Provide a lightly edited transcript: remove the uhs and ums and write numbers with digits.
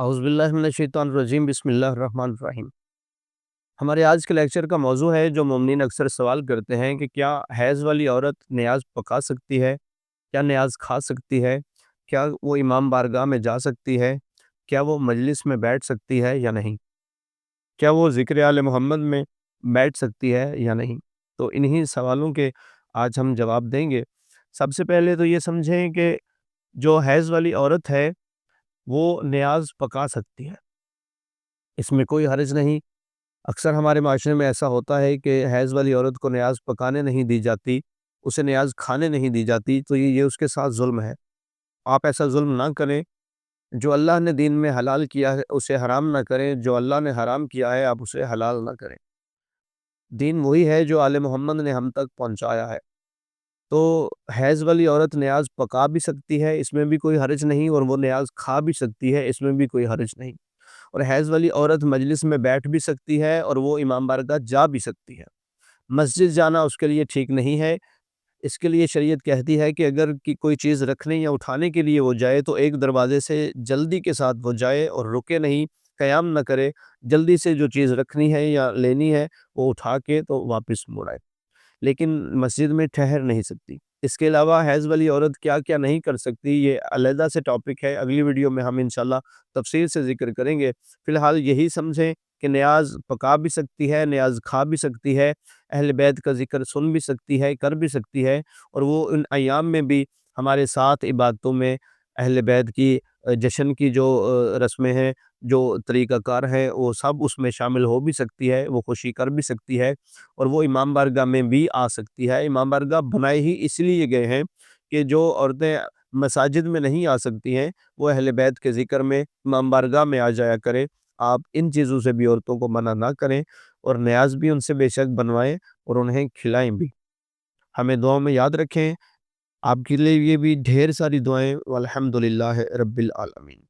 اعوذ باللہ من الشیطان الرجیم، بسم اللہ الرحمن الرحیم۔ ہمارے آج کے لیکچر کا موضوع ہے جو مومنین اکثر سوال کرتے ہیں کہ کیا حیض والی عورت نیاز پکا سکتی ہے؟ کیا نیاز کھا سکتی ہے؟ کیا وہ امام بارگاہ میں جا سکتی ہے؟ کیا وہ مجلس میں بیٹھ سکتی ہے یا نہیں؟ کیا وہ ذکر آل محمد میں بیٹھ سکتی ہے یا نہیں؟ تو انہی سوالوں کے آج ہم جواب دیں گے۔ سب سے پہلے تو یہ سمجھیں کہ جو حیض والی عورت ہے وہ نیاز پکا سکتی ہے، اس میں کوئی حرج نہیں۔ اکثر ہمارے معاشرے میں ایسا ہوتا ہے کہ حیض والی عورت کو نیاز پکانے نہیں دی جاتی، اسے نیاز کھانے نہیں دی جاتی، تو یہ اس کے ساتھ ظلم ہے۔ آپ ایسا ظلم نہ کریں۔ جو اللہ نے دین میں حلال کیا ہے اسے حرام نہ کریں، جو اللہ نے حرام کیا ہے آپ اسے حلال نہ کریں۔ دین وہی ہے جو آل محمد نے ہم تک پہنچایا ہے۔ تو حیض والی عورت نیاز پکا بھی سکتی ہے، اس میں بھی کوئی حرج نہیں، اور وہ نیاز کھا بھی سکتی ہے، اس میں بھی کوئی حرج نہیں۔ اور حیض والی عورت مجلس میں بیٹھ بھی سکتی ہے اور وہ امام بارگاہ جا بھی سکتی ہے۔ مسجد جانا اس کے لیے ٹھیک نہیں ہے۔ اس کے لیے شریعت کہتی ہے کہ اگر کوئی چیز رکھنے یا اٹھانے کے لیے وہ جائے تو ایک دروازے سے جلدی کے ساتھ وہ جائے اور رکے نہیں، قیام نہ کرے، جلدی سے جو چیز رکھنی ہے یا لینی ہے وہ اٹھا کے تو واپس مڑ آئے، لیکن مسجد میں ٹھہر نہیں سکتی۔ اس کے علاوہ حیض والی عورت کیا کیا نہیں کر سکتی، یہ علیحدہ سے ٹاپک ہے، اگلی ویڈیو میں ہم انشاءاللہ تفصیل سے ذکر کریں گے۔ فی الحال یہی سمجھیں کہ نیاز پکا بھی سکتی ہے، نیاز کھا بھی سکتی ہے، اہل بیت کا ذکر سن بھی سکتی ہے، کر بھی سکتی ہے، اور وہ ان ایام میں بھی ہمارے ساتھ عبادتوں میں اہل بیت کی جشن کی جو رسمیں ہیں، جو طریقہ کار ہیں، وہ سب اس میں شامل ہو بھی سکتی ہے، وہ خوشی کر بھی سکتی ہے، اور وہ امام بارگاہ میں بھی آ سکتی ہے۔ امام بارگاہ بنائے ہی اس لیے گئے ہیں کہ جو عورتیں مساجد میں نہیں آ سکتی ہیں وہ اہل بیت کے ذکر میں امام بارگاہ میں آ جایا کریں۔ آپ ان چیزوں سے بھی عورتوں کو منع نہ کریں، اور نیاز بھی ان سے بے شک بنوائیں اور انہیں کھلائیں بھی۔ ہمیں دعاؤں میں یاد رکھیں۔ آپ کے لیے یہ بھی ڈھیر ساری دعائیں، والحمدللہ رب العالمین۔